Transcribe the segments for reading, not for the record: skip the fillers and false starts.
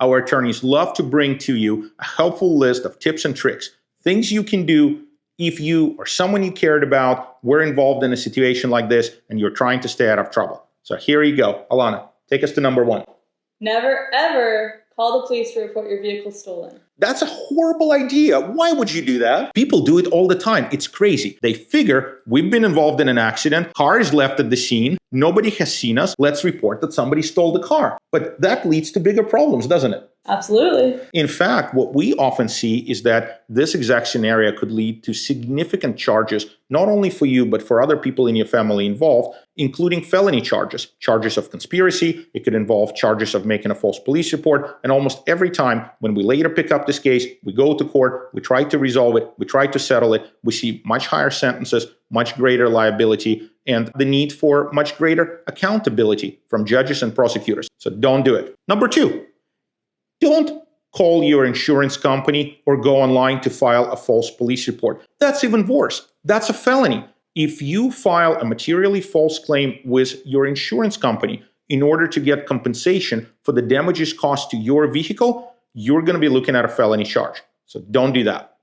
Our attorneys love to bring to you a helpful list of tips and tricks, things you can do if you or someone you cared about were involved in a situation like this and you're trying to stay out of trouble. So here you go. Alana, take us to number 1. Never, ever call the police to report your vehicle stolen. That's a horrible idea. Why would you do that? People do it all the time. It's crazy. They figure we've been involved in an accident, car is left at the scene, nobody has seen us, let's report that somebody stole the car. But that leads to bigger problems, doesn't it? Absolutely. In fact, what we often see is that this exact scenario could lead to significant charges, not only for you, but for other people in your family involved, including felony charges, charges of conspiracy. It could involve charges of making a false police report. And almost every time when we later pick up this case, we go to court, we try to resolve it, we try to settle it, we see much higher sentences, much greater liability, and the need for much greater accountability from judges and prosecutors. So don't do it. Number 2. Don't call your insurance company or go online to file a false police report. That's even worse. That's a felony. If you file a materially false claim with your insurance company in order to get compensation for the damages caused to your vehicle, you're going to be looking at a felony charge. So don't do that.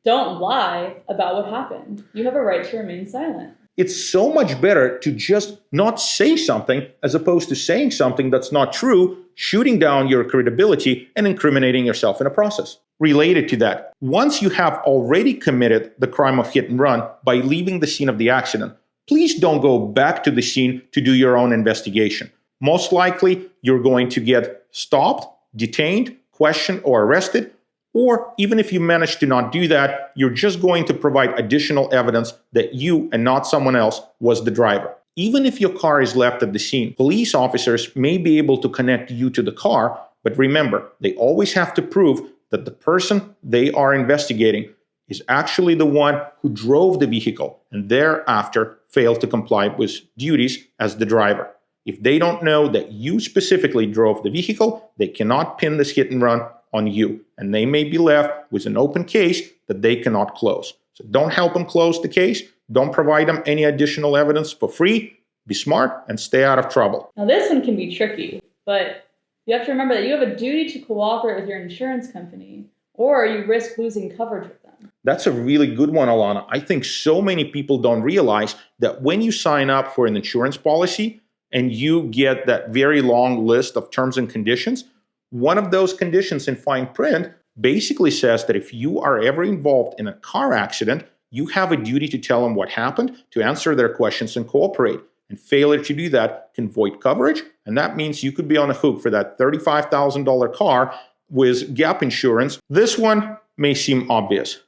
Don't lie about what happened. You have a right to remain silent. It's so much better to just not say something as opposed to saying something that's not true, shooting down your credibility and incriminating yourself in a process. Related to that, once you have already committed the crime of hit and run by leaving the scene of the accident, please don't go back to the scene to do your own investigation. Most likely, you're going to get stopped, detained, questioned, or arrested. Or even if you manage to not do that, you're just going to provide additional evidence that you and not someone else was the driver. Even if your car is left at the scene, police officers may be able to connect you to the car, but remember, they always have to prove that the person they are investigating is actually the one who drove the vehicle and thereafter failed to comply with duties as the driver. If they don't know that you specifically drove the vehicle, they cannot pin this hit and run on you, and they may be left with an open case that they cannot close. So don't help them close the case. Don't provide them any additional evidence for free. Be smart and stay out of trouble. Now this one can be tricky, but you have to remember that you have a duty to cooperate with your insurance company, or you risk losing coverage with them. That's a really good one, Alana. I think so many people don't realize that when you sign up for an insurance policy and you get that very long list of terms and conditions, one of those conditions in fine print basically says that if you are ever involved in a car accident, you have a duty to tell them what happened, to answer their questions and cooperate. And failure to do that can void coverage, and that means you could be on the hook for that $35,000 car with gap insurance. This one may seem obvious.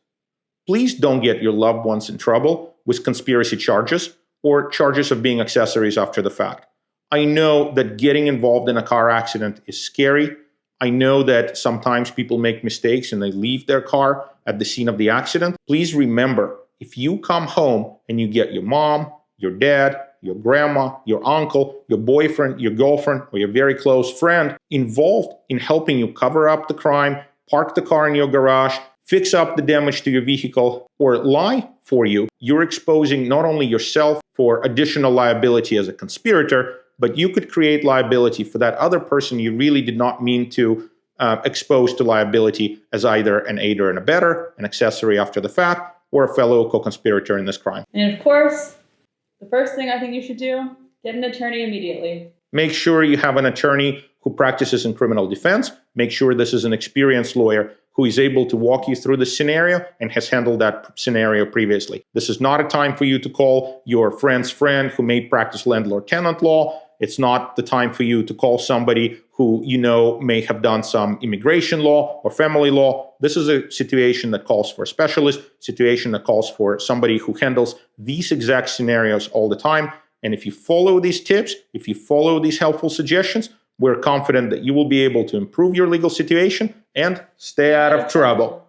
Please don't get your loved ones in trouble with conspiracy charges or charges of being accessories after the fact. I know that getting involved in a car accident is scary. I know that sometimes people make mistakes and they leave their car at the scene of the accident. Please remember, if you come home and you get your mom, your dad, your grandma, your uncle, your boyfriend, your girlfriend, or your very close friend involved in helping you cover up the crime, park the car in your garage, fix up the damage to your vehicle, or lie for you, you're exposing not only yourself for additional liability as a conspirator, but you could create liability for that other person you really did not mean to expose to liability as either an aider and abetter, an accessory after the fact, or a fellow co-conspirator in this crime. And of course, the first thing I think you should do, get an attorney immediately. Make sure you have an attorney who practices in criminal defense. Make sure this is an experienced lawyer who is able to walk you through the scenario and has handled that scenario previously. This is not a time for you to call your friend's friend who may practice landlord-tenant law. It's not the time for you to call somebody who you know may have done some immigration law or family law. This is a situation that calls for a specialist, situation that calls for somebody who handles these exact scenarios all the time. And if you follow these tips, if you follow these helpful suggestions, we're confident that you will be able to improve your legal situation and stay out of trouble.